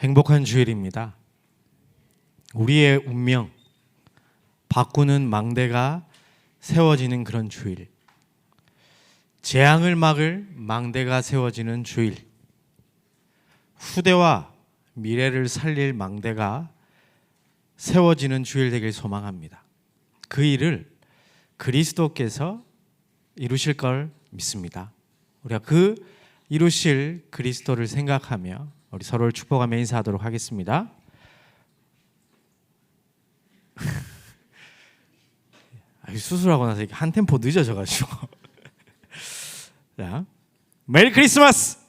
행복한 주일입니다. 우리의 운명 바꾸는 망대가 세워지는 그런 주일, 재앙을 막을 망대가 세워지는 주일, 후대와 미래를 살릴 망대가 세워지는 주일 되길 소망합니다. 그 일을 그리스도께서 이루실 걸 믿습니다. 우리가 그 이루실 그리스도를 생각하며 우리 서로를 축복하며 인사하도록 하겠습니다. 수술하고 나서 한 템포 늦어져가지고 자, 메리 크리스마스!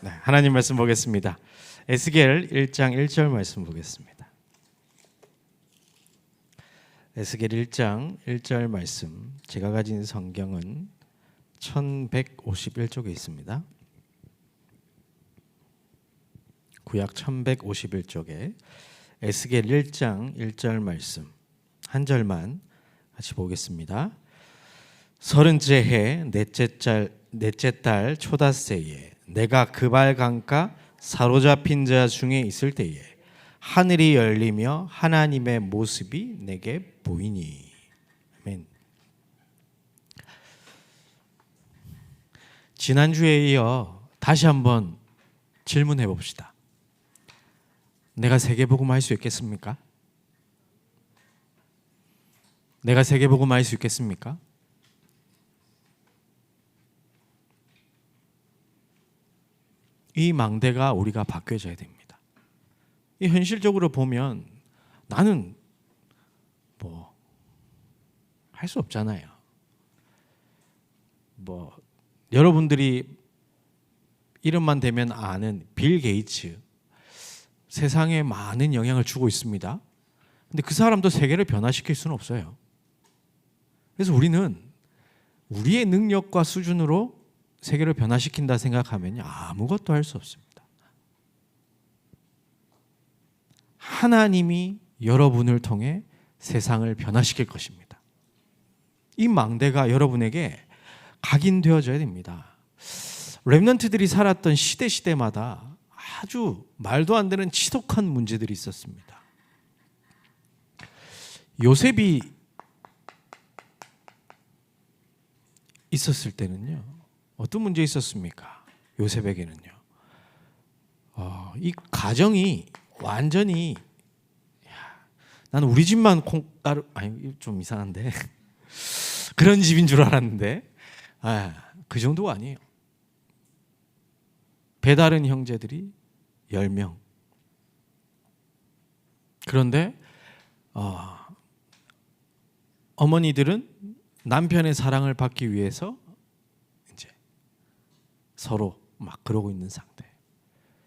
네, 하나님 말씀 보겠습니다. 에스겔 1장 1절 말씀 보겠습니다. 에스겔 1장 1절 말씀, 제가 가진 성경은 1151쪽에 있습니다. 구약 1151쪽에 에스겔 1장 1절 말씀 한 절만 같이 보겠습니다. 30째 해 넷째 달 초닷새에 내가 그발 강가 사로잡힌 자 중에 있을 때에 하늘이 열리며 하나님의 모습이 내게 보이니. 아멘. 지난주에 이어 다시 한번 질문해 봅시다. 내가 세계복음 할 수 있겠습니까? 내가 세계복음 할 수 있겠습니까? 이 망대가 우리가 바뀌어져야 됩니다. 이 현실적으로 보면 나는 할 수 없잖아요. 여러분들이 이름만 대면 아는 빌 게이츠, 세상에 많은 영향을 주고 있습니다. 근데 그 사람도 세계를 변화시킬 수는 없어요. 그래서 우리는 우리의 능력과 수준으로 세계를 변화시킨다 생각하면 아무것도 할 수 없습니다. 하나님이 여러분을 통해 세상을 변화시킬 것입니다. 이 망대가 여러분에게 각인되어져야 됩니다. 렘넌트들이 살았던 시대마다 아주 말도 안 되는 지독한 문제들이 있었습니다. 요셉이 있었을 때는요, 어떤 문제 있었습니까? 요셉에게는요, 이 가정이 완전히, 나는 우리 집만 콩가루, 좀 이상한데 그런 집인 줄 알았는데 그 정도가 아니에요. 배다른 형제들이 10명. 그런데 어머니들은 남편의 사랑을 받기 위해서 이제 서로 막 그러고 있는 상태.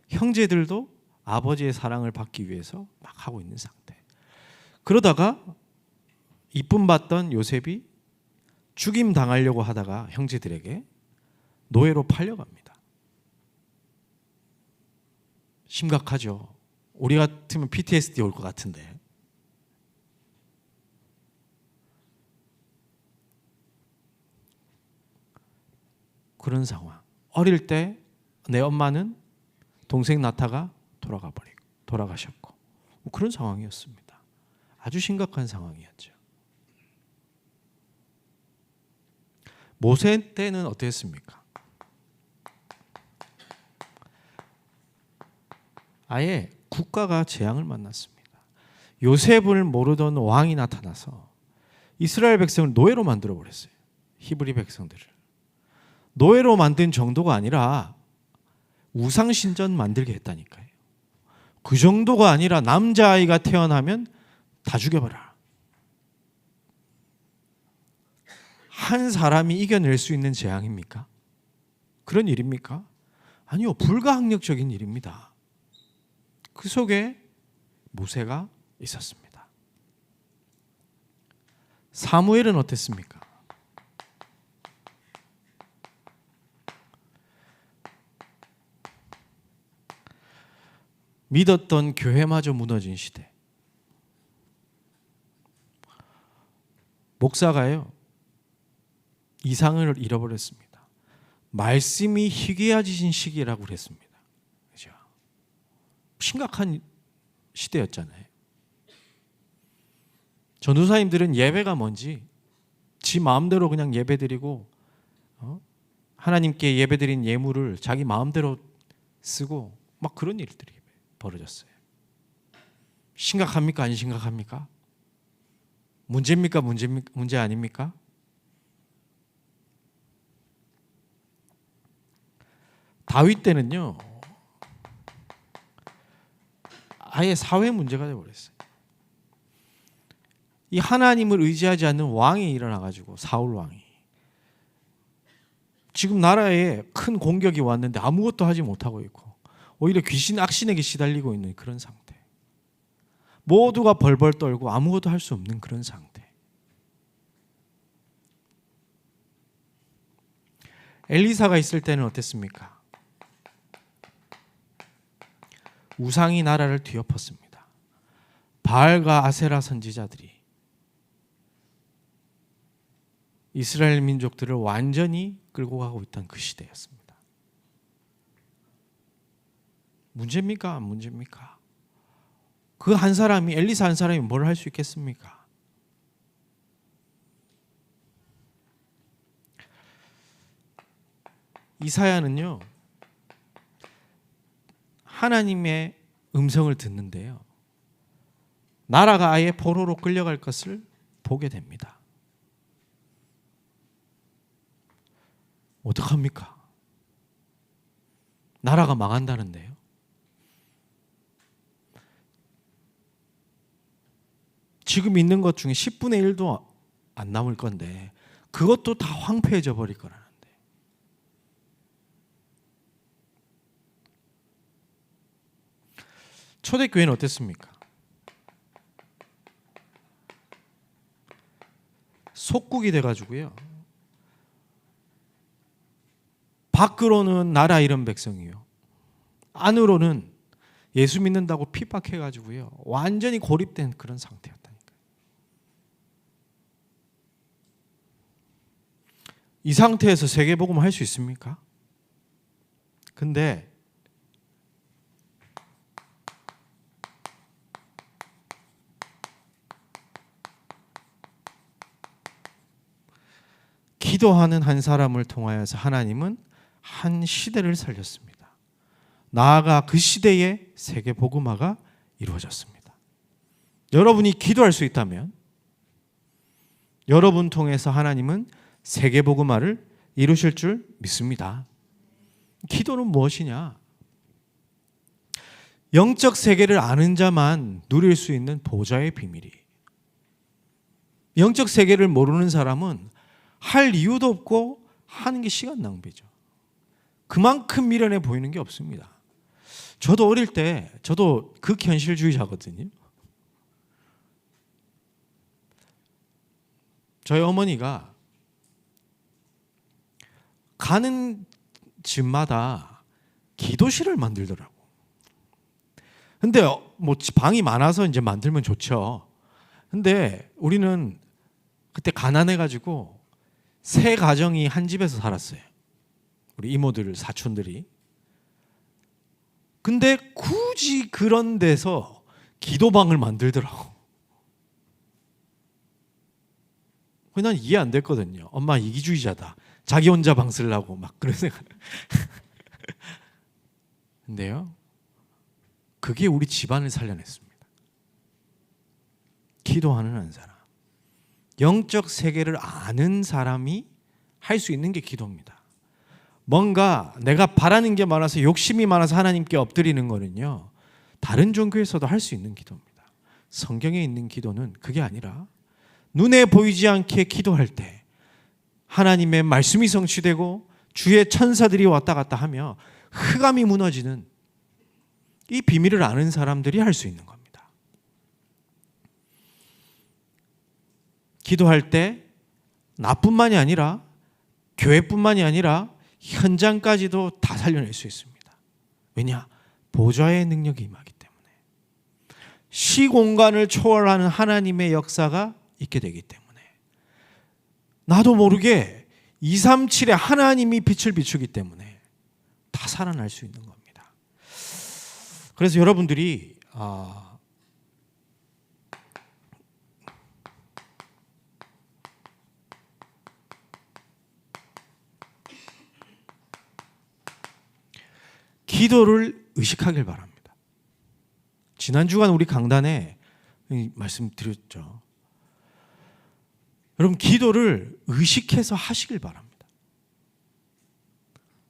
형제들도 아버지의 사랑을 받기 위해서 막 하고 있는 상태. 그러다가 이쁨 받던 요셉이 죽임 당하려고 하다가 형제들에게 노예로 팔려갑니다. 심각하죠. 우리 같으면 PTSD 올 것 같은데. 그런 상황. 어릴 때 내 엄마는 동생 나타가 돌아가셨고 그런 상황이었습니다. 아주 심각한 상황이었죠. 모세 때는 어땠습니까? 아예 국가가 재앙을 만났습니다. 요셉을 모르던 왕이 나타나서 이스라엘 백성을 노예로 만들어 버렸어요. 히브리 백성들을 노예로 만든 정도가 아니라 우상신전 만들게 했다니까요. 그 정도가 아니라 남자아이가 태어나면 다 죽여버려라. 한 사람이 이겨낼 수 있는 재앙입니까? 그런 일입니까? 아니요, 불가항력적인 일입니다. 그 속에 모세가 있었습니다. 사무엘은 어땠습니까? 믿었던 교회마저 무너진 시대. 목사가요, 이상을 잃어버렸습니다. 말씀이 희귀해지신 시기라고 그랬습니다. 그죠? 심각한 시대였잖아요. 전도사님들은 예배가 뭔지 지 마음대로 그냥 예배드리고 하나님께 예배드린 예물을 자기 마음대로 쓰고 막 그런 일들이 벌어졌어요. 심각합니까? 안 심각합니까? 문제입니까? 문제 아닙니까? 다윗 때는요, 아예 사회 문제가 되어버렸어요. 이 하나님을 의지하지 않는 왕이 일어나가지고, 사울 왕이 지금 나라에 큰 공격이 왔는데 아무것도 하지 못하고 있고 오히려 귀신 악신에게 시달리고 있는 그런 상태. 모두가 벌벌 떨고 아무것도 할 수 없는 그런 상태. 엘리사가 있을 때는 어땠습니까? 우상이 나라를 뒤엎었습니다. 바알과 아세라 선지자들이 이스라엘 민족들을 완전히 끌고 가고 있던 그 시대였습니다. 문제입니까? 안 문제입니까? 그 한 사람이, 엘리사 한 사람이 뭘 할 수 있겠습니까? 이사야는요, 하나님의 음성을 듣는데요, 나라가 아예 포로로 끌려갈 것을 보게 됩니다. 어떡합니까? 나라가 망한다는데요. 지금 있는 것 중에 10분의 1도 안 남을 건데 그것도 다 황폐해져 버릴 거라는데. 초대교회는 어땠습니까? 속국이 돼가지고요, 밖으로는 나라 잃은 백성이요, 안으로는 예수 믿는다고 핍박해가지고요, 완전히 고립된 그런 상태였다니까요. 이 상태에서 세계복음 할 수 있습니까? 근데 기도하는 한 사람을 통하여서 하나님은 한 시대를 살렸습니다. 나아가 그 시대에 세계 복음화가 이루어졌습니다. 여러분이 기도할 수 있다면 여러분 통해서 하나님은 세계 복음화를 이루실 줄 믿습니다. 기도는 무엇이냐? 영적 세계를 아는 자만 누릴 수 있는 보좌의 비밀이. 영적 세계를 모르는 사람은 할 이유도 없고 하는 게 시간 낭비죠. 그만큼 미련해 보이는 게 없습니다. 저도 어릴 때, 저도 극현실주의자거든요. 저희 어머니가 가는 집마다 기도실을 만들더라고. 근데 뭐 방이 많아서 이제 만들면 좋죠. 근데 우리는 그때 가난해가지고 세 가정이 한 집에서 살았어요. 우리 이모들, 사촌들이. 근데 굳이 그런 데서 기도방을 만들더라고. 난 이해 안 됐거든요. 엄마 이기주의자다. 자기 혼자 방 쓰려고 막 그런 생각. 근데요, 그게 우리 집안을 살려냈습니다. 기도하는 한 사람, 영적 세계를 아는 사람이 할 수 있는 게 기도입니다. 뭔가 내가 바라는 게 많아서, 욕심이 많아서 하나님께 엎드리는 거는요, 다른 종교에서도 할 수 있는 기도입니다. 성경에 있는 기도는 그게 아니라 눈에 보이지 않게 기도할 때 하나님의 말씀이 성취되고 주의 천사들이 왔다 갔다 하며 흑암이 무너지는 이 비밀을 아는 사람들이 할 수 있는 겁니다. 기도할 때 나뿐만이 아니라, 교회뿐만이 아니라 현장까지도 다 살려낼 수 있습니다. 왜냐? 보좌의 능력이 임하기 때문에. 시공간을 초월하는 하나님의 역사가 있게 되기 때문에 나도 모르게 237에 하나님이 빛을 비추기 때문에 다 살아날 수 있는 겁니다. 그래서 여러분들이 기도를 의식하길 바랍니다. 지난 주간 우리 강단에 말씀드렸죠. 여러분 기도를 의식해서 하시길 바랍니다.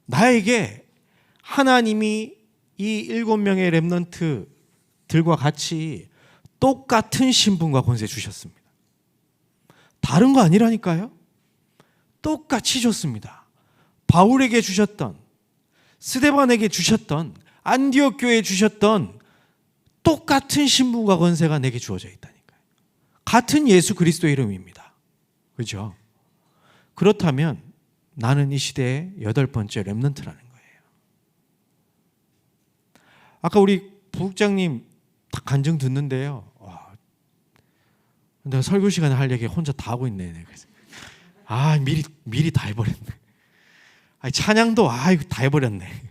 나에게 하나님이 이 7명의 렘넌트들과 같이 똑같은 신분과 권세 주셨습니다. 다른 거 아니라니까요. 똑같이 줬습니다. 바울에게 주셨던, 스데반에게 주셨던, 안디옥 교회에 주셨던 똑같은 신분과 권세가 내게 주어져 있다니까요. 같은 예수 그리스도의 이름입니다. 그렇죠? 그렇다면 나는 이 시대의 8번째 렘넌트라는 거예요. 아까 우리 부국장님 딱 간증 듣는데요. 내가 설교 시간에 할 얘기 혼자 다 하고 있네. 그래서 미리 다 해버렸네. 찬양도 이거 다 해버렸네.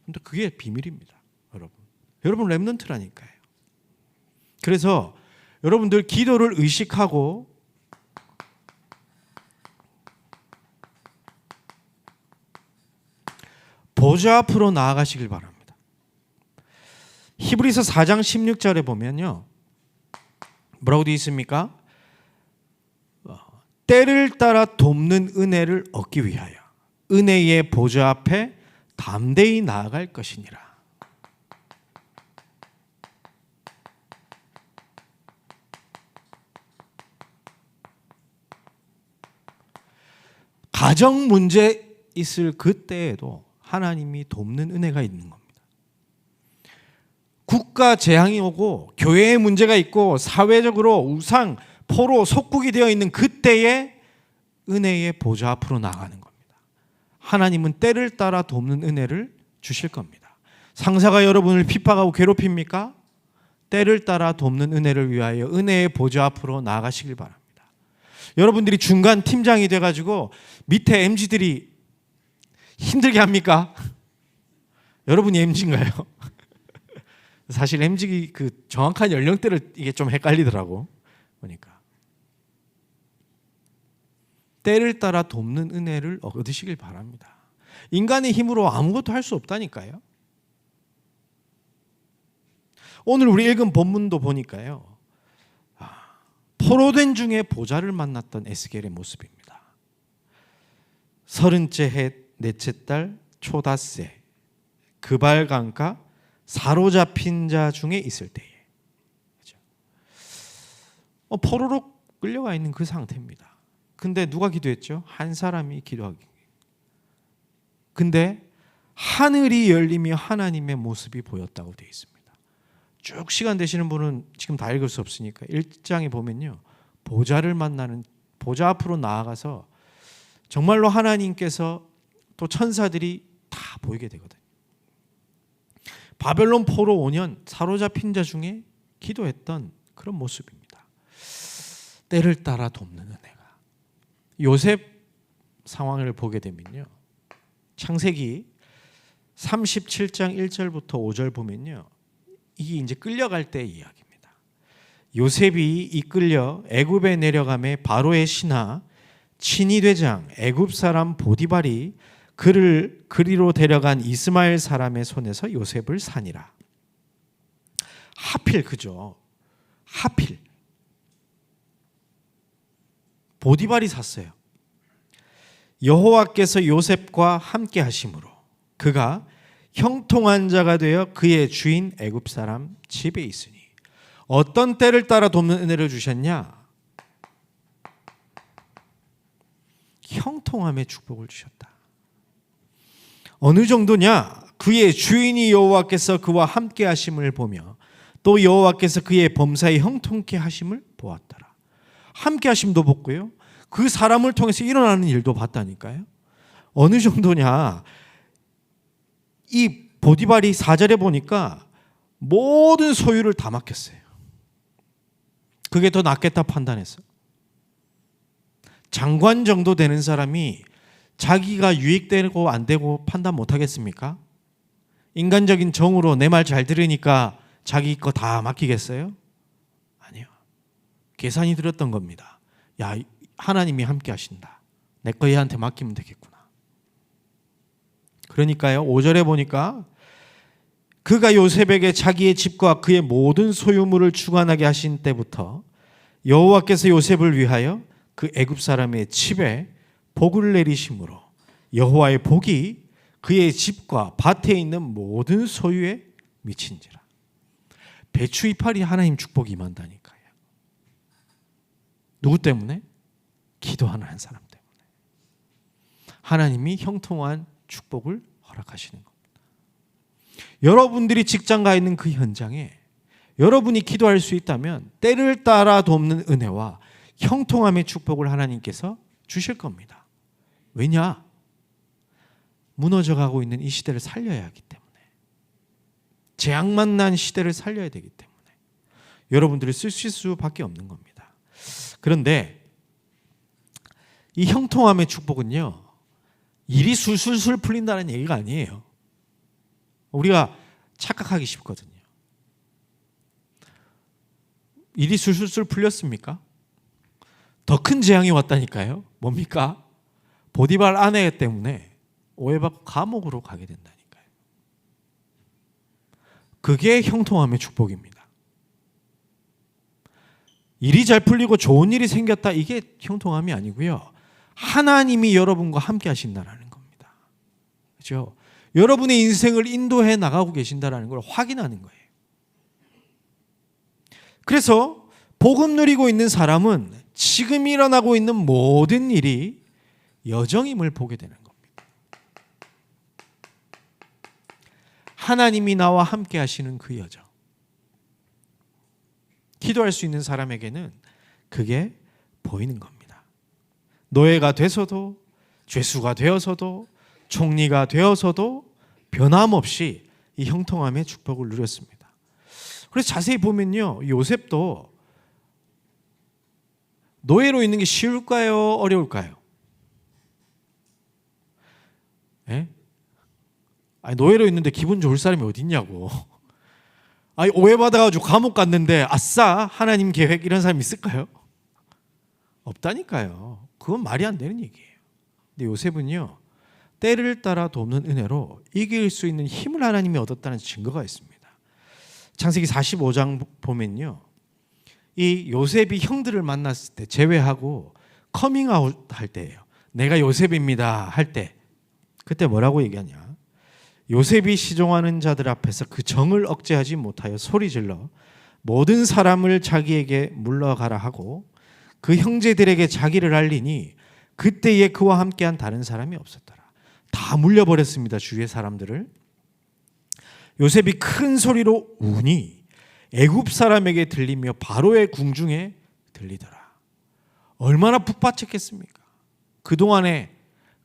근데 그게 비밀입니다, 여러분. 여러분 렘넌트라니까요. 그래서 여러분들 기도를 의식하고 보좌 앞으로 나아가시길 바랍니다. 히브리서 4장 16절에 보면요. 뭐라고 되어 있습니까? 때를 따라 돕는 은혜를 얻기 위하여 은혜의 보좌 앞에 담대히 나아갈 것이니라. 가정 문제 있을 그때에도 하나님이 돕는 은혜가 있는 겁니다. 국가 재앙이 오고 교회에 문제가 있고 사회적으로 우상, 포로, 속국이 되어 있는 그때에 은혜의 보좌 앞으로 나가는 겁니다. 하나님은 때를 따라 돕는 은혜를 주실 겁니다. 상사가 여러분을 핍박하고 괴롭힙니까? 때를 따라 돕는 은혜를 위하여 은혜의 보좌 앞으로 나아가시길 바랍니다. 여러분들이 중간 팀장이 돼가지고 밑에 MG들이 힘들게 합니까? 여러분이 MG인가요? 사실 MG 그 정확한 연령대를 이게 좀 헷갈리더라고 보니까. 때를 따라 돕는 은혜를 얻으시길 바랍니다. 인간의 힘으로 아무것도 할 수 없다니까요. 오늘 우리 읽은 본문도 보니까요. 포로된 중에 보좌를 만났던 에스겔의 모습입니다. 30째 해 넷째 달 초닷새 그발강가 사로잡힌 자 중에 있을 때에 그렇죠? 포로로 끌려가 있는 그 상태입니다. 근데 누가 기도했죠? 한 사람이 기도하기. 근데 하늘이 열리며 하나님의 모습이 보였다고 되어 있습니다. 쭉 시간 되시는 분은 지금 다 읽을 수 없으니까 1장에 보면요. 보좌를 만나는 보좌 앞으로 나아가서 정말로 하나님께서 또 천사들이 다 보이게 되거든요. 바벨론 포로 5년 사로잡힌 자 중에 기도했던 그런 모습입니다. 때를 따라 돕는 은혜가. 요셉 상황을 보게 되면요. 창세기 37장 1절부터 5절 보면요. 이게 이제 끌려갈 때의 이야기입니다. 요셉이 이끌려 애굽에 내려가매 바로의 신하 친위 대장 애굽 사람 보디발이 그를 그리로 데려간 이스마엘 사람의 손에서 요셉을 사니라. 하필 그죠. 하필 보디발이 샀어요. 여호와께서 요셉과 함께 하심으로 그가 형통한 자가 되어 그의 주인 애굽 사람 집에 있으니 어떤 때를 따라 돕는 은혜를 주셨냐? 형통함의 축복을 주셨다. 어느 정도냐? 그의 주인이 여호와께서 그와 함께 하심을 보며 또 여호와께서 그의 범사에 형통케 하심을 보았더라. 함께 하심도 봤고요. 그 사람을 통해서 일어나는 일도 봤다니까요. 어느 정도냐? 이 보디발이 4절에 보니까 모든 소유를 다 맡겼어요. 그게 더 낫겠다 판단했어. 장관 정도 되는 사람이 자기가 유익되고 안 되고 판단 못 하겠습니까? 인간적인 정으로 내 말 잘 들으니까 자기 거 다 맡기겠어요? 아니요. 계산이 들었던 겁니다. 야, 하나님이 함께 하신다. 내 거 얘한테 맡기면 되겠구나. 그러니까요, 5절에 보니까 그가 요셉에게 자기의 집과 그의 모든 소유물을 주관하게 하신 때부터 여호와께서 요셉을 위하여 그 애굽 사람의 집에 복을 내리심으로 여호와의 복이 그의 집과 밭에 있는 모든 소유에 미친지라. 배추 이파리 하나님 축복이 임한다니까요. 누구 때문에? 기도하는 한 사람 때문에. 하나님이 형통한 축복을 허락하시는 겁니다. 여러분들이 직장 가 있는 그 현장에 여러분이 기도할 수 있다면 때를 따라 돕는 은혜와 형통함의 축복을 하나님께서 주실 겁니다. 왜냐? 무너져가고 있는 이 시대를 살려야 하기 때문에, 재앙만 난 시대를 살려야 되기 때문에 여러분들이 쓰실 수밖에 없는 겁니다. 그런데 이 형통함의 축복은요, 일이 술술술 풀린다는 얘기가 아니에요. 우리가 착각하기 쉽거든요. 일이 술술술 풀렸습니까? 더 큰 재앙이 왔다니까요. 뭡니까? 보디발 아내 때문에 오해받고 감옥으로 가게 된다니까요. 그게 형통함의 축복입니다. 일이 잘 풀리고 좋은 일이 생겼다, 이게 형통함이 아니고요, 하나님이 여러분과 함께 하신다는 겁니다. 그렇죠? 여러분의 인생을 인도해 나가고 계신다는 걸 확인하는 거예요. 그래서 복음 누리고 있는 사람은 지금 일어나고 있는 모든 일이 여정임을 보게 되는 겁니다. 하나님이 나와 함께 하시는 그 여정. 기도할 수 있는 사람에게는 그게 보이는 겁니다. 노예가 돼서도, 죄수가 되어서도, 총리가 되어서도 변함없이 이 형통함의 축복을 누렸습니다. 그래서 자세히 보면요, 요셉도 노예로 있는 게 쉬울까요? 어려울까요? 예? 아니, 노예로 있는데 기분 좋을 사람이 어디 있냐고. 아니, 오해받아가지고 감옥 갔는데 아싸 하나님 계획, 이런 사람이 있을까요? 없다니까요. 그건 말이 안 되는 얘기예요. 근데 요셉은요, 때를 따라 돕는 은혜로 이길 수 있는 힘을 하나님이 얻었다는 증거가 있습니다. 창세기 45장 보면요, 이 요셉이 형들을 만났을 때, 제외하고 커밍아웃 할 때예요. 내가 요셉입니다 할 때, 그때 뭐라고 얘기하냐? 요셉이 시종하는 자들 앞에서 그 정을 억제하지 못하여 소리질러 모든 사람을 자기에게 물러가라 하고 그 형제들에게 자기를 알리니 그때에 그와 함께한 다른 사람이 없었더라. 다 물려버렸습니다, 주위의 사람들을. 요셉이 큰 소리로 우니 애굽 사람에게 들리며 바로의 궁중에 들리더라. 얼마나 북받쳤겠습니까? 그동안에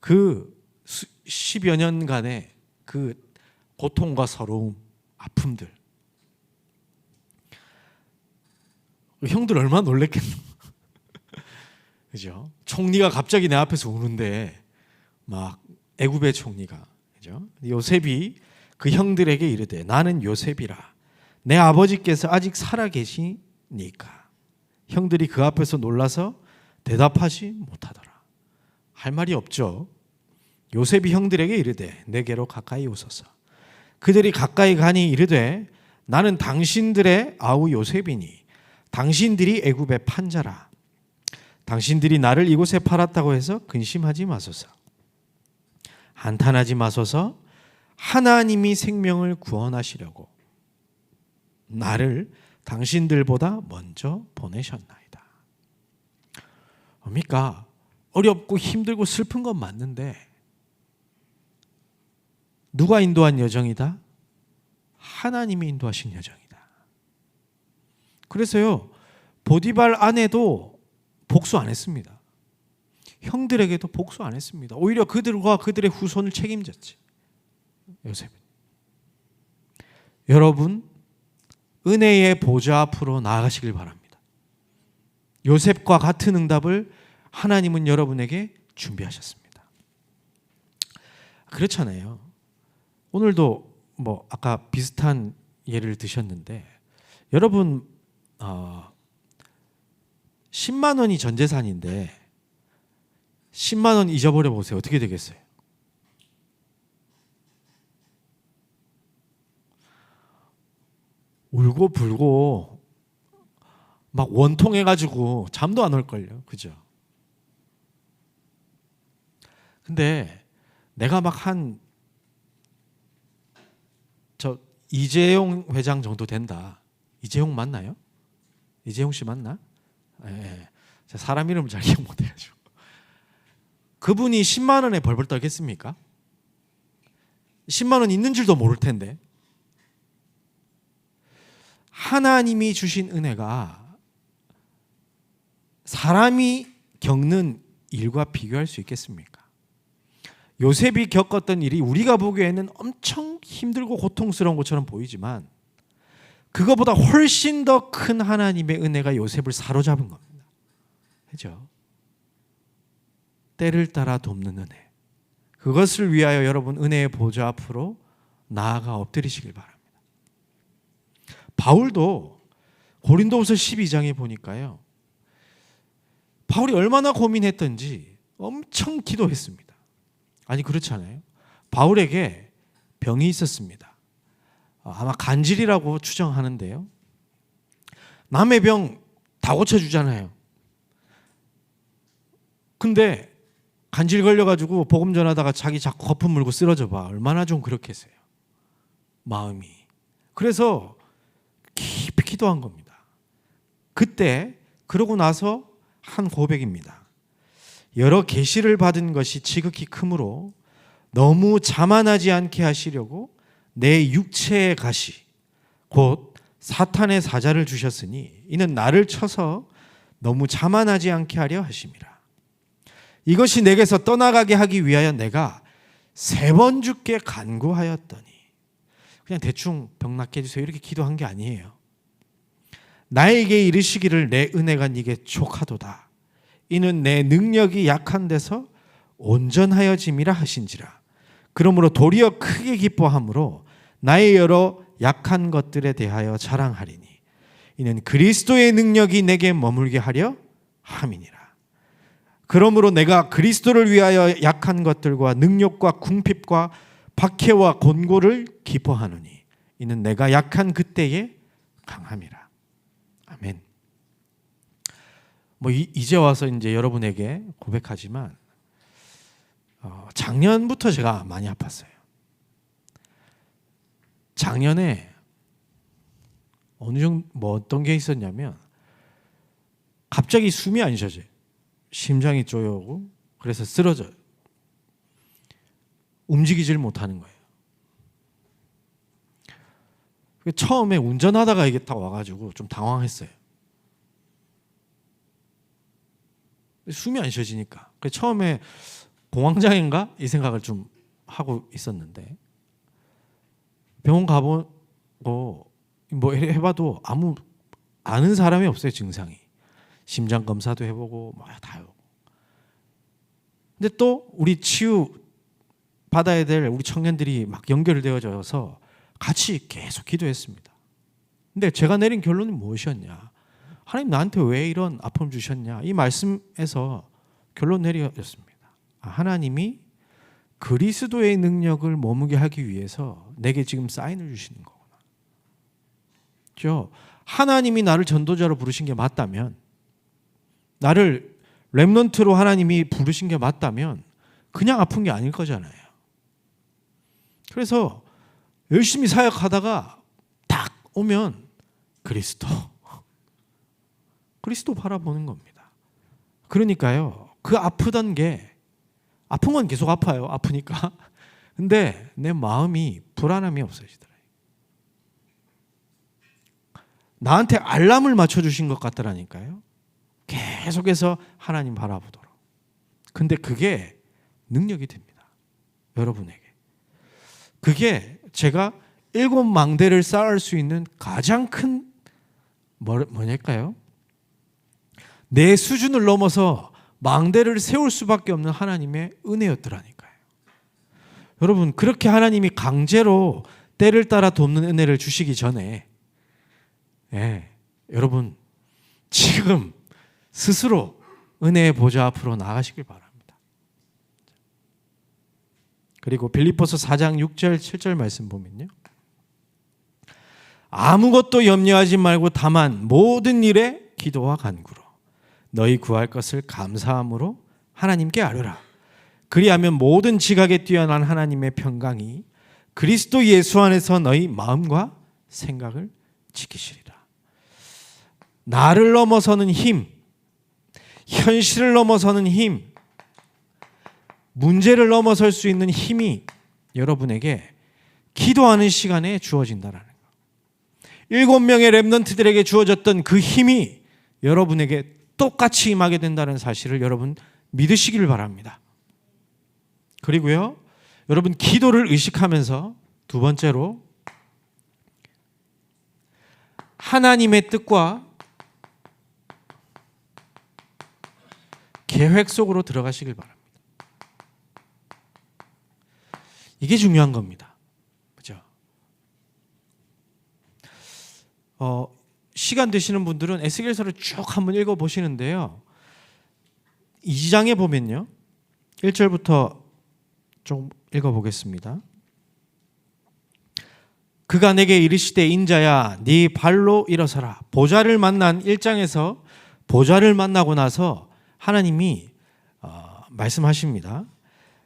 그 10여 년간의 그 고통과 서러움, 아픔들. 형들 얼마나 놀랬겠노. 그죠? 총리가 갑자기 내 앞에서 우는데, 막 애굽의 총리가, 그죠? 요셉이 그 형들에게 이르되 나는 요셉이라. 내 아버지께서 아직 살아 계시니까. 형들이 그 앞에서 놀라서 대답하지 못하더라. 할 말이 없죠. 요셉이 형들에게 이르되 내게로 가까이 오소서. 그들이 가까이 가니 이르되 나는 당신들의 아우 요셉이니 당신들이 애굽의 판자라. 당신들이 나를 이곳에 팔았다고 해서 근심하지 마소서. 한탄하지 마소서. 하나님이 생명을 구원하시려고 나를 당신들보다 먼저 보내셨나이다. 뭡니까? 어렵고 힘들고 슬픈 건 맞는데 누가 인도한 여정이다? 하나님이 인도하신 여정이다. 그래서요, 보디발 아내도 복수 안 했습니다. 형들에게도 복수 안 했습니다. 오히려 그들과 그들의 후손을 책임졌지, 요셉은. 여러분, 은혜의 보좌 앞으로 나아가시길 바랍니다. 요셉과 같은 응답을 하나님은 여러분에게 준비하셨습니다. 그렇잖아요. 오늘도 뭐 아까 비슷한 예를 드셨는데 여러분 10만 원이 전 재산인데 10만 원 잊어버려 보세요. 어떻게 되겠어요? 울고 불고 막 원통해가지고 잠도 안 올걸요. 그죠? 근데 내가 막 저 이재용 회장 정도 된다. 이재용 맞나요? 이재용 씨 맞나? 예. 제가 사람 이름을 잘 기억 못해가지고. 그분이 10만 원에 벌벌 떨겠습니까? 10만 원 있는 줄도 모를 텐데. 하나님이 주신 은혜가 사람이 겪는 일과 비교할 수 있겠습니까? 요셉이 겪었던 일이 우리가 보기에는 엄청 힘들고 고통스러운 것처럼 보이지만 그거보다 훨씬 더 큰 하나님의 은혜가 요셉을 사로잡은 겁니다. 그죠? 때를 따라 돕는 은혜. 그것을 위하여 여러분 은혜의 보좌 앞으로 나아가 엎드리시길 바랍니다. 바울도 고린도후서 12장에 보니까요. 바울이 얼마나 고민했던지 엄청 기도했습니다. 아니 그렇지 않아요? 바울에게 병이 있었습니다. 아마 간질이라고 추정하는데요. 남의 병 다 고쳐주잖아요. 근데 간질 걸려가지고 복음 전하다가 자기 자꾸 거품 물고 쓰러져 봐. 얼마나 좀 그렇겠어요. 마음이. 그래서 깊이 기도한 겁니다. 그때 그러고 나서 한 고백입니다. 여러 계시를 받은 것이 지극히 크므로 너무 자만하지 않게 하시려고 내 육체의 가시 곧 사탄의 사자를 주셨으니 이는 나를 쳐서 너무 자만하지 않게 하려 하심이라. 이것이 내게서 떠나가게 하기 위하여 내가 3번 주께 간구하였더니 그냥 대충 병 낫게 해주세요 이렇게 기도한 게 아니에요. 나에게 이르시기를 내 은혜가 네게 족하도다. 이는 내 능력이 약한 데서 온전하여짐이라 하신지라. 그러므로 도리어 크게 기뻐함으로 나의 여러 약한 것들에 대하여 자랑하리니 이는 그리스도의 능력이 내게 머물게 하려 함이니라. 그러므로 내가 그리스도를 위하여 약한 것들과 능력과 궁핍과 박해와 곤고를 기뻐하노니 이는 내가 약한 그때에 강함이라. 아멘. 뭐 이제 와서 이제 여러분에게 고백하지만 작년부터 제가 많이 아팠어요. 작년에 어느 정도 뭐 어떤 게 있었냐면 갑자기 숨이 안 쉬어져요. 심장이 쪼여오고 그래서 쓰러져요. 움직이질 못하는 거예요. 처음에 운전하다가 이게 딱 와가지고 좀 당황했어요. 숨이 안 쉬어지니까. 처음에 공황장애인가? 이 생각을 좀 하고 있었는데 병원 가보고 뭐 해봐도 아무 아는 사람이 없어요. 증상이. 심장 검사도 해보고 뭐 다 해보고. 근데 또 우리 치유 받아야 될 우리 청년들이 막 연결되어져서 같이 계속 기도했습니다. 근데 제가 내린 결론은 무엇이었냐? 하나님 나한테 왜 이런 아픔을 주셨냐? 이 말씀에서 결론 내렸습니다. 하나님이 그리스도의 능력을 머무게 하기 위해서 내게 지금 사인을 주시는 거구나. 그렇죠? 하나님이 나를 전도자로 부르신 게 맞다면, 나를 렘넌트로 하나님이 부르신 게 맞다면 그냥 아픈 게 아닐 거잖아요. 그래서 열심히 사역하다가 딱 오면 그리스도 바라보는 겁니다. 그러니까요, 그 아프던 게, 아픈 건 계속 아파요. 아프니까. 근데 내 마음이 불안함이 없어지더라고요. 나한테 알람을 맞춰주신 것 같더라니까요. 계속해서 하나님 바라보도록. 근데 그게 능력이 됩니다. 여러분에게. 그게 제가 7망대를 쌓을 수 있는 가장 큰 뭐랄까요? 내 수준을 넘어서 망대를 세울 수밖에 없는 하나님의 은혜였더라니까요. 여러분, 그렇게 하나님이 강제로 때를 따라 돕는 은혜를 주시기 전에 여러분 지금 스스로 은혜의 보좌 앞으로 나가시길 바랍니다. 그리고 빌립보서 4장 6절 7절 말씀 보면요, 아무것도 염려하지 말고 다만 모든 일에 기도와 간구로 너희 구할 것을 감사함으로 하나님께 아뢰라. 그리하면 모든 지각에 뛰어난 하나님의 평강이 그리스도 예수 안에서 너희 마음과 생각을 지키시리라. 나를 넘어서는 힘, 현실을 넘어서는 힘, 문제를 넘어설 수 있는 힘이 여러분에게 기도하는 시간에 주어진다라는 거. 7명의 렘넌트들에게 주어졌던 그 힘이 여러분에게 똑같이 임하게 된다는 사실을 여러분 믿으시길 바랍니다. 그리고요, 여러분 기도를 의식하면서 두 번째로 하나님의 뜻과 계획 속으로 들어가시길 바랍니다. 이게 중요한 겁니다. 그죠? 시간 되시는 분들은 에스겔서를 쭉 한번 읽어보시는데요, 2장에 보면요, 1절부터 좀 읽어보겠습니다. 그가 내게 이르시되 인자야 네 발로 일어서라. 보좌를 만난 1장에서 보좌를 만나고 나서 하나님이 말씀하십니다.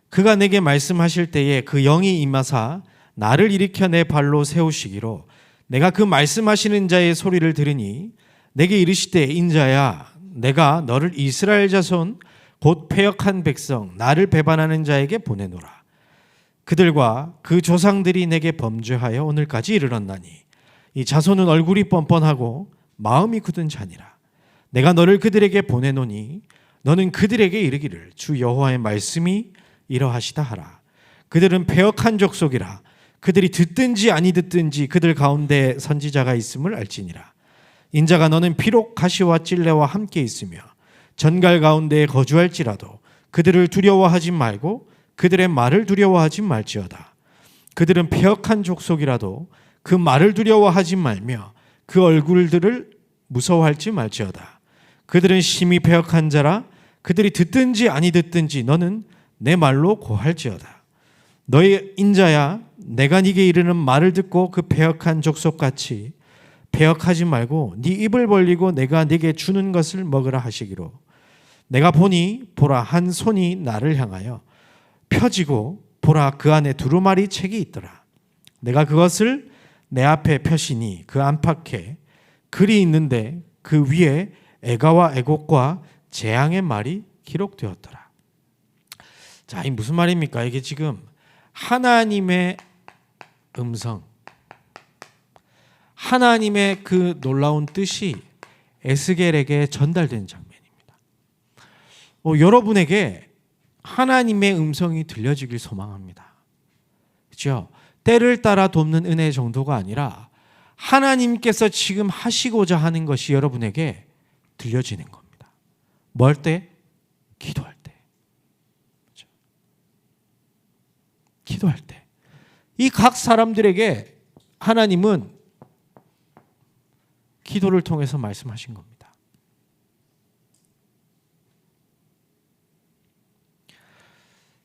그가 내게 말씀하실 때에 그 영이 임하사 나를 일으켜 내 발로 세우시기로 내가 그 말씀하시는 자의 소리를 들으니 내게 이르시되 인자야 내가 너를 이스라엘 자손 곧 패역한 백성 나를 배반하는 자에게 보내노라. 그들과 그 조상들이 내게 범죄하여 오늘까지 이르렀나니 이 자손은 얼굴이 뻔뻔하고 마음이 굳은 자니라. 내가 너를 그들에게 보내노니 너는 그들에게 이르기를 주 여호와의 말씀이 이러하시다 하라. 그들은 패역한 족속이라. 그들이 듣든지 아니 듣든지 그들 가운데 선지자가 있음을 알지니라. 인자가 너는 비록 가시와 찔레와 함께 있으며 전갈 가운데에 거주할지라도 그들을 두려워하지 말고 그들의 말을 두려워하지 말지어다. 그들은 패역한 족속이라도 그 말을 두려워하지 말며 그 얼굴들을 무서워할지 말지어다. 그들은 심히 패역한 자라. 그들이 듣든지 아니 듣든지 너는 내 말로 고할지어다. 너희 인자야 내가 네게 이르는 말을 듣고 그 패역한 족속같이 패역하지 말고 네 입을 벌리고 내가 네게 주는 것을 먹으라 하시기로 내가 보니 보라 한 손이 나를 향하여 펴지고 보라 그 안에 두루마리 책이 있더라. 내가 그것을 내 앞에 펴시니 그 안팎에 글이 있는데 그 위에 애가와 애곡과 재앙의 말이 기록되었더라. 자, 이 무슨 말입니까? 이게 지금 하나님의 음성, 하나님의 그 놀라운 뜻이 에스겔에게 전달된 장면입니다. 여러분에게 하나님의 음성이 들려지길 소망합니다. 그렇죠? 때를 따라 돕는 은혜의 정도가 아니라 하나님께서 지금 하시고자 하는 것이 여러분에게 들려지는 겁니다. 뭐 할 때? 기도할 때. 그렇죠? 기도할 때. 이 각 사람들에게 하나님은 기도를 통해서 말씀하신 겁니다.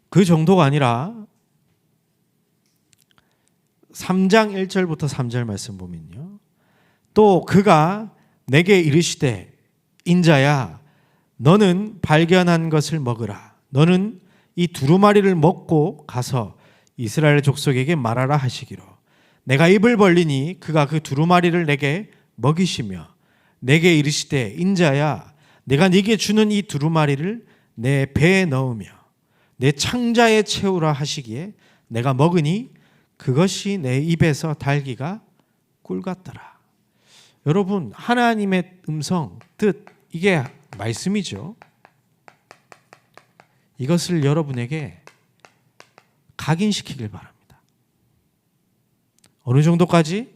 그 정도가 아니라 3장 1절부터 3절 말씀 보면요. 또 그가 내게 이르시되 인자야 너는 발견한 것을 먹으라. 너는 이 두루마리를 먹고 가서 이스라엘 족속에게 말하라 하시기로 내가 입을 벌리니 그가 그 두루마리를 내게 먹이시며 내게 이르시되 인자야 내가 네게 주는 이 두루마리를 내 배에 넣으며 내 창자에 채우라 하시기에 내가 먹으니 그것이 내 입에서 달기가 꿀 같더라. 여러분 하나님의 음성, 뜻 이게 말씀이죠. 이것을 여러분에게 각인시키길 바랍니다. 어느 정도까지?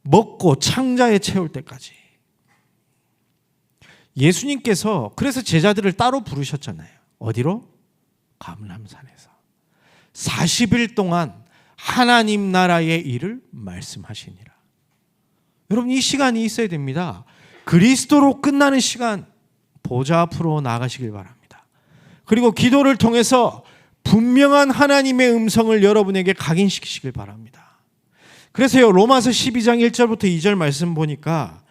먹고 창자에 채울 때까지. 예수님께서 그래서 제자들을 따로 부르셨잖아요. 어디로? 감람산에서 40일 동안 하나님 나라의 일을 말씀하시니라. 여러분, 이 시간이 있어야 됩니다. 그리스도로 끝나는 시간, 보좌 앞으로 나가시길 바랍니다. 그리고 기도를 통해서 분명한 하나님의 음성을 여러분에게 각인시키시길 바랍니다. 그래서요, 로마서 12장 1절부터 2절 말씀 보니까,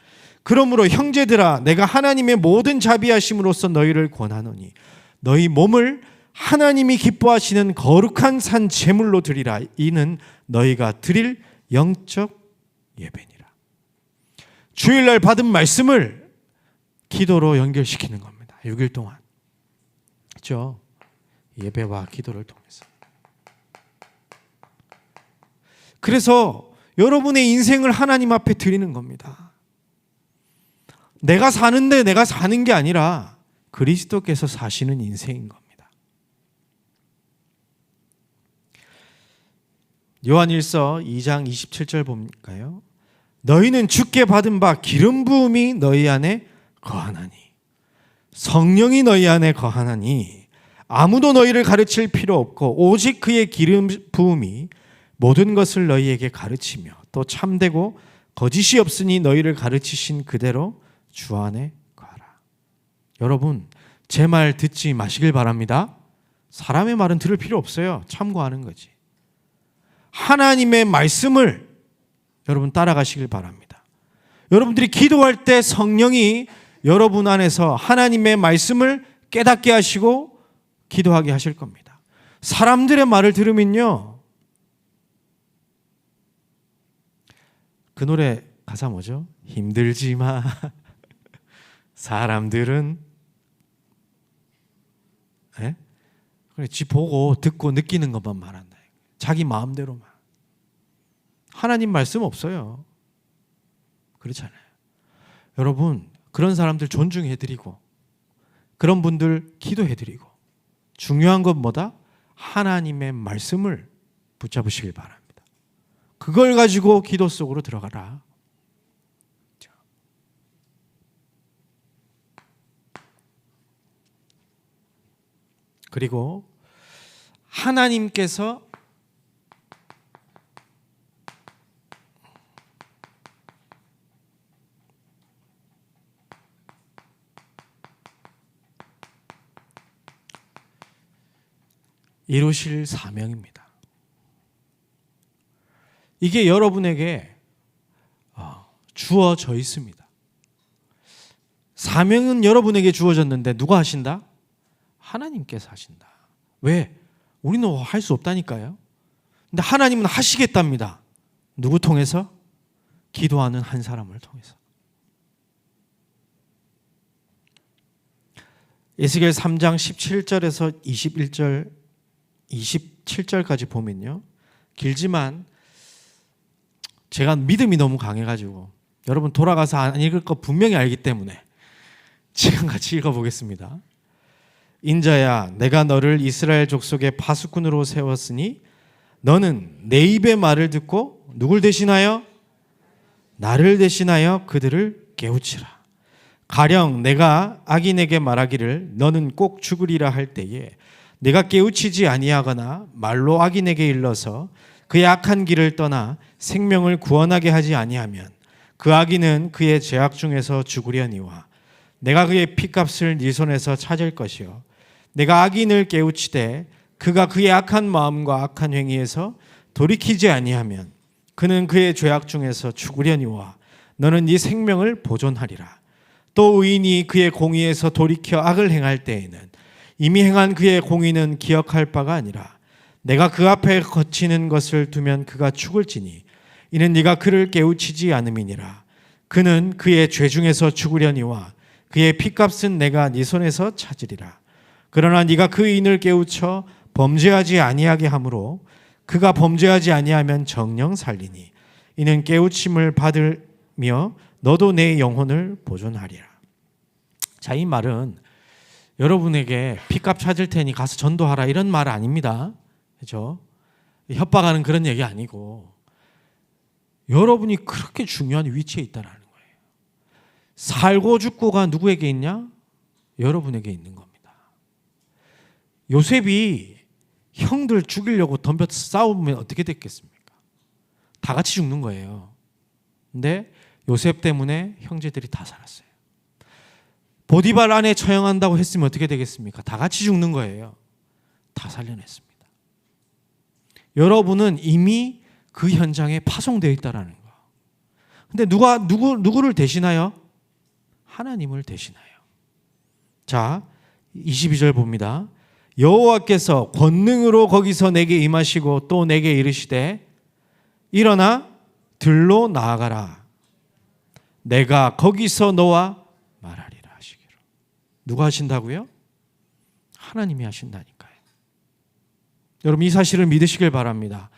그러므로 형제들아, 내가 하나님의 모든 자비하심으로써 너희를 권하노니 너희 몸을 하나님이 기뻐하시는 거룩한 산 제물로 드리라. 이는 너희가 드릴 영적 예배니라. 주일날 받은 말씀을 기도로 연결시키는 겁니다. 6일 동안. 그렇죠? 예배와 기도를 통해서. 그래서 여러분의 인생을 하나님 앞에 드리는 겁니다. 내가 사는데 내가 사는 게 아니라 그리스도께서 사시는 인생인 겁니다. 요한일서 2장 27절 볼까요? 너희는 주께 받은 바 기름 부음이 너희 안에 거하나니, 성령이 너희 안에 거하나니 아무도 너희를 가르칠 필요 없고 오직 그의 기름 부음이 모든 것을 너희에게 가르치며 또 참되고 거짓이 없으니 너희를 가르치신 그대로 주 안에 거하라. 여러분, 제 말 듣지 마시길 바랍니다. 사람의 말은 들을 필요 없어요. 참고하는 거지. 하나님의 말씀을 여러분 따라가시길 바랍니다. 여러분들이 기도할 때 성령이 여러분 안에서 하나님의 말씀을 깨닫게 하시고 기도하게 하실 겁니다. 사람들의 말을 들으면요, 그 노래 가사 뭐죠? 힘들지 마. 사람들은 그래, 지 보고 듣고 느끼는 것만 말한다. 자기 마음대로만. 하나님 말씀 없어요. 그렇잖아요. 여러분, 그런 사람들 존중해드리고 그런 분들 기도해드리고, 중요한 건 뭐다? 하나님의 말씀을 붙잡으시길 바랍니다. 그걸 가지고 기도 속으로 들어가라. 그리고 하나님께서 이루실 사명입니다. 이게 여러분에게 주어져 있습니다. 사명은 여러분에게 주어졌는데 누가 하신다? 하나님께서 하신다. 왜? 우리는 할 수 없다니까요. 근데 하나님은 하시겠답니다. 누구 통해서? 기도하는 한 사람을 통해서. 에스겔 3장 17절에서 21절 27절까지 보면요, 길지만 제가 믿음이 너무 강해가지고 여러분 돌아가서 안 읽을 거 분명히 알기 때문에 지금 같이 읽어보겠습니다. 인자야, 내가 너를 이스라엘 족속의 파수꾼으로 세웠으니 너는 내 입의 말을 듣고 누굴 대신하여? 나를 대신하여 그들을 깨우치라. 가령 내가 악인에게 말하기를 너는 꼭 죽으리라 할 때에 내가 깨우치지 아니하거나 말로 악인에게 일러서 그의 악한 길을 떠나 생명을 구원하게 하지 아니하면 그 악인은 그의 죄악 중에서 죽으려니와 내가 그의 피값을 네 손에서 찾을 것이요 내가 악인을 깨우치되 그가 그의 악한 마음과 악한 행위에서 돌이키지 아니하면 그는 그의 죄악 중에서 죽으려니와 너는 네 생명을 보존하리라. 또 의인이 그의 공의에서 돌이켜 악을 행할 때에는 이미 행한 그의 공의는 기억할 바가 아니라 내가 그 앞에 거치는 것을 두면 그가 죽을지니 이는 네가 그를 깨우치지 않음이니라. 그는 그의 죄 중에서 죽으려니와 그의 피값은 내가 네 손에서 찾으리라. 그러나 네가 그 의인을 깨우쳐 범죄하지 아니하게 하므로 그가 범죄하지 아니하면 정녕 살리니 이는 깨우침을 받으며 너도 내 영혼을 보존하리라. 자, 이 말은 여러분에게 피값 찾을 테니 가서 전도하라 이런 말 아닙니다. 그렇죠? 협박하는 그런 얘기 아니고 여러분이 그렇게 중요한 위치에 있다라는 거예요. 살고 죽고가 누구에게 있냐? 여러분에게 있는 겁니다. 요셉이 형들 죽이려고 덤벼 싸우면 어떻게 됐겠습니까? 다 같이 죽는 거예요. 근데 요셉 때문에 형제들이 다 살았어요. 보디발 안에 처형한다고 했으면 어떻게 되겠습니까? 다 같이 죽는 거예요. 다 살려냈습니다. 여러분은 이미 그 현장에 파송되어 있다라는 거. 근데 누구를 대신하여? 하나님을 대신하여. 자, 22절 봅니다. 여호와께서 권능으로 거기서 내게 임하시고 또 내게 이르시되 일어나 들로 나아가라. 내가 거기서 너와 말하리라 하시기로. 누가 하신다고요? 하나님이 하신다니까요. 여러분 이 사실을 믿으시길 바랍니다.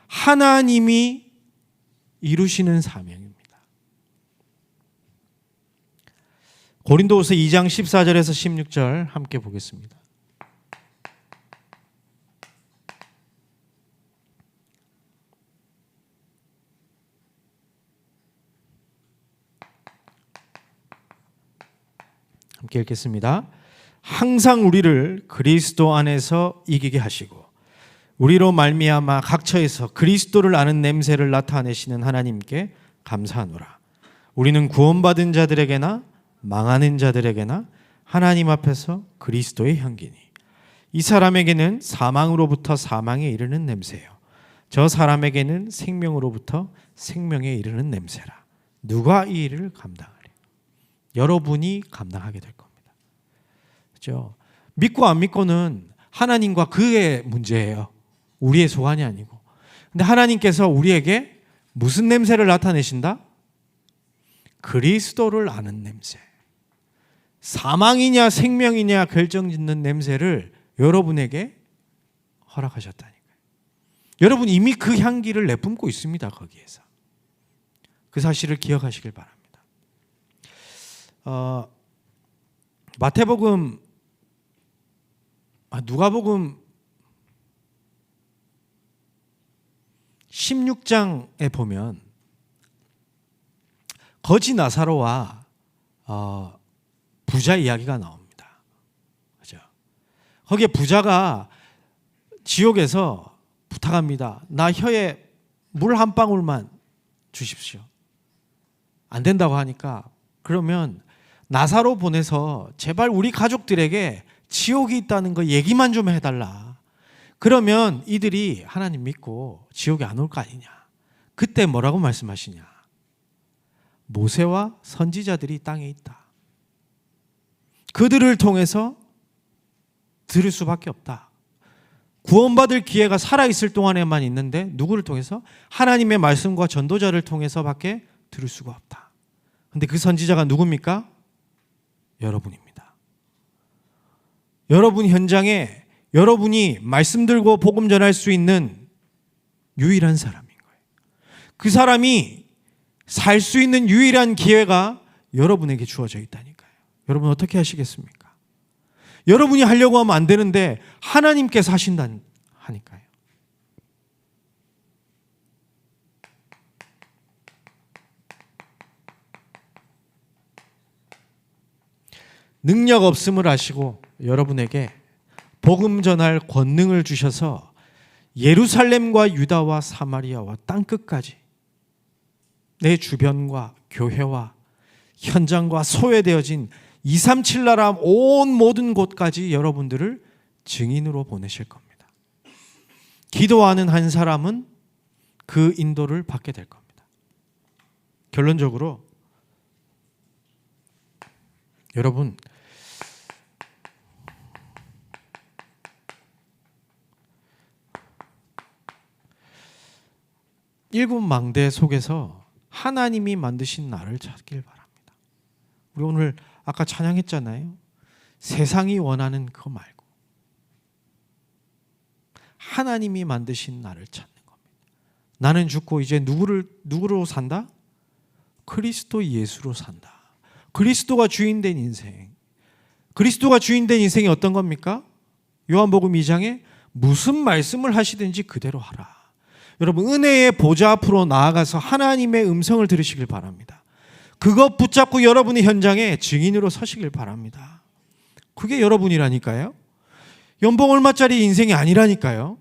하나님이 이루시는 사명입니다. 고린도후서 2장 14절에서 16절 함께 보겠습니다. 함께 읽겠습니다. 항상 우리를 그리스도 안에서 이기게 하시고 우리로 말미암아 각처에서 그리스도를 아는 냄새를 나타내시는 하나님께 감사하노라. 우리는 구원받은 자들에게나 망하는 자들에게나 하나님 앞에서 그리스도의 향기니 이 사람에게는 사망으로부터 사망에 이르는 냄새요 저 사람에게는 생명으로부터 생명에 이르는 냄새라. 누가 이 일을 감당하리? 여러분이 감당하게 될 겁니다. 그렇죠? 믿고 안 믿고는 하나님과 그의 문제예요. 우리의 소관이 아니고. 근데 하나님께서 우리에게 무슨 냄새를 나타내신다? 그리스도를 아는 냄새. 사망이냐 생명이냐 결정짓는 냄새를 여러분에게 허락하셨다니까요. 여러분 이미 그 향기를 내뿜고 있습니다. 거기에서. 그 사실을 기억하시길 바랍니다. 마태복음, 누가복음 16장에 보면 거지 나사로와 부자 이야기가 나옵니다. 그죠? 거기에 부자가 지옥에서 부탁합니다. 나 혀에 물 한 방울만 주십시오. 안 된다고 하니까 그러면 나사로 보내서 제발 우리 가족들에게 지옥이 있다는 거 얘기만 좀 해달라. 그러면 이들이 하나님 믿고 지옥에 안 올 거 아니냐. 그때 뭐라고 말씀하시냐. 모세와 선지자들이 땅에 있다. 그들을 통해서 들을 수밖에 없다. 구원받을 기회가 살아있을 동안에만 있는데 누구를 통해서? 하나님의 말씀과 전도자를 통해서밖에 들을 수가 없다. 근데 그 선지자가 누굽니까? 여러분입니다. 여러분 현장에 여러분이 말씀 들고 복음 전할 수 있는 유일한 사람인 거예요. 그 사람이 살 수 있는 유일한 기회가 여러분에게 주어져 있다니까요. 여러분 어떻게 하시겠습니까? 여러분이 하려고 하면 안 되는데 하나님께서 하신다니까요. 능력 없음을 아시고 여러분에게 복음 전할 권능을 주셔서 예루살렘과 유다와 사마리아와 땅끝까지 내 주변과 교회와 현장과 소외되어진 237 나라 온 모든 곳까지 여러분들을 증인으로 보내실 겁니다. 기도하는 한 사람은 그 인도를 받게 될 겁니다. 결론적으로 여러분 일곱 망대 속에서 하나님이 만드신 나를 찾길 바랍니다. 우리 오늘 아까 찬양했잖아요. 세상이 원하는 그거 말고 하나님이 만드신 나를 찾는 겁니다. 나는 죽고 이제 누구로 산다? 그리스도 예수로 산다. 그리스도가 주인된 인생. 그리스도가 주인된 인생이 어떤 겁니까? 요한복음 2장에 무슨 말씀을 하시든지 그대로 하라. 여러분 은혜의 보좌 앞으로 나아가서 하나님의 음성을 들으시길 바랍니다. 그것 붙잡고 여러분의 현장에 증인으로 서시길 바랍니다. 그게 여러분이라니까요. 연봉 얼마짜리 인생이 아니라니까요.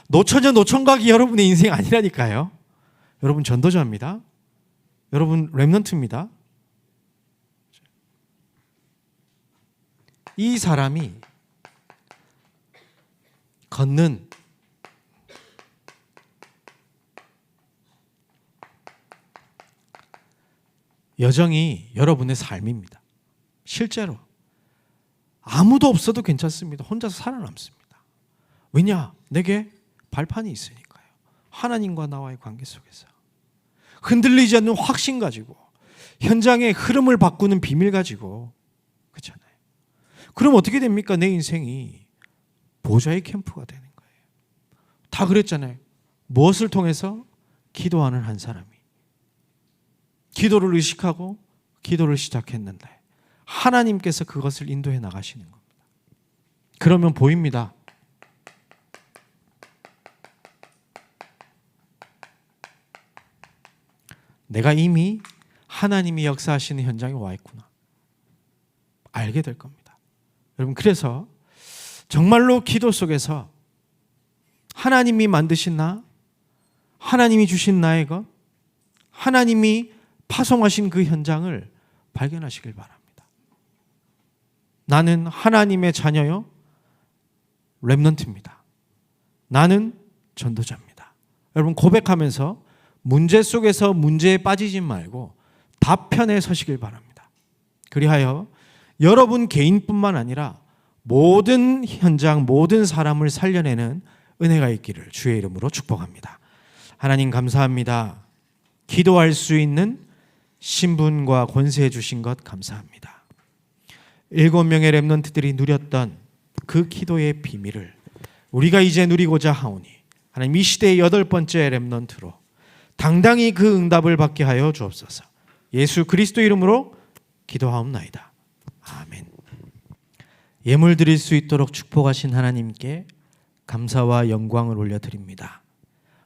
노처녀 노총각이 여러분의 인생이 아니라니까요. 여러분 전도자입니다. 여러분 렘넌트입니다. 이 사람이 걷는 여정이 여러분의 삶입니다. 실제로 아무도 없어도 괜찮습니다. 혼자서 살아남습니다. 왜냐? 내게 발판이 있으니까요. 하나님과 나와의 관계 속에서 흔들리지 않는 확신 가지고 현장의 흐름을 바꾸는 비밀 가지고, 그렇잖아요. 그럼 어떻게 됩니까? 내 인생이 보좌의 캠프가 되는 거예요. 다 그랬잖아요. 무엇을 통해서? 기도하는 한 사람이 기도를 의식하고 기도를 시작했는데 하나님께서 그것을 인도해 나가시는 겁니다. 그러면 보입니다. 내가 이미 하나님이 역사하시는 현장에 와 있구나. 알게 될 겁니다. 여러분, 그래서 정말로 기도 속에서 하나님이 만드신 나, 하나님이 주신 나의 것, 하나님이 파송하신 그 현장을 발견하시길 바랍니다. 나는 하나님의 자녀요, 렘넌트입니다. 나는 전도자입니다. 여러분, 고백하면서 문제 속에서 문제에 빠지지 말고 답편에 서시길 바랍니다. 그리하여 여러분 개인뿐만 아니라 모든 현장, 모든 사람을 살려내는 은혜가 있기를 주의 이름으로 축복합니다. 하나님 감사합니다. 기도할 수 있는 신분과 권세 주신 것 감사합니다. 7명의 렘넌트들이 누렸던 그 기도의 비밀을 우리가 이제 누리고자 하오니 하나님, 이 시대의 8번째 렘넌트로 당당히 그 응답을 받게 하여 주옵소서. 예수 그리스도 이름으로 기도하옵나이다. 아멘. 예물 드릴 수 있도록 축복하신 하나님께 감사와 영광을 올려드립니다.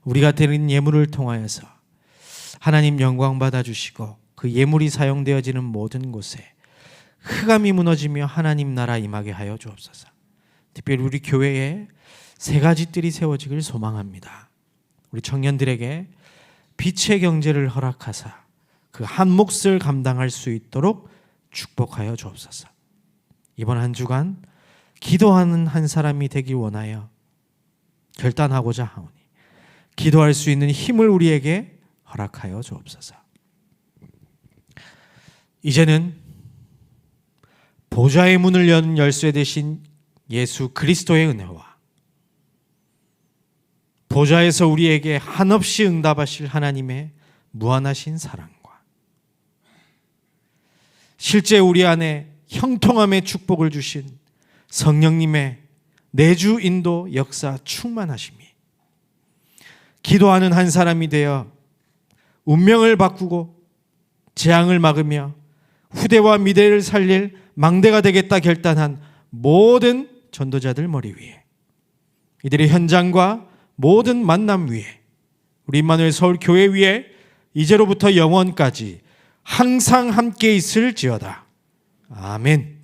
우리가 드린 예물을 통하여서 하나님 영광 받아주시고 그 예물이 사용되어지는 모든 곳에 흑암이 무너지며 하나님 나라 임하게 하여 주옵소서. 특별히 우리 교회에 3가지 뜰이 세워지길 소망합니다. 우리 청년들에게 빛의 경제를 허락하사 그 한 몫을 감당할 수 있도록 축복하여 주옵소서. 이번 한 주간 기도하는 한 사람이 되길 원하여 결단하고자 하오니 기도할 수 있는 힘을 우리에게 허락하여 주옵소서. 이제는 보좌의 문을 여는 열쇠 되신 예수 그리스도의 은혜와 보좌에서 우리에게 한없이 응답하실 하나님의 무한하신 사랑과 실제 우리 안에 형통함의 축복을 주신 성령님의 내주 인도 역사 충만하심이 기도하는 한 사람이 되어 운명을 바꾸고 재앙을 막으며 후대와 미래를 살릴 망대가 되겠다 결단한 모든 전도자들 머리 위에, 이들의 현장과 모든 만남 위에, 우리 임마누엘 서울교회 위에 이제로부터 영원까지 항상 함께 있을지어다. 아멘.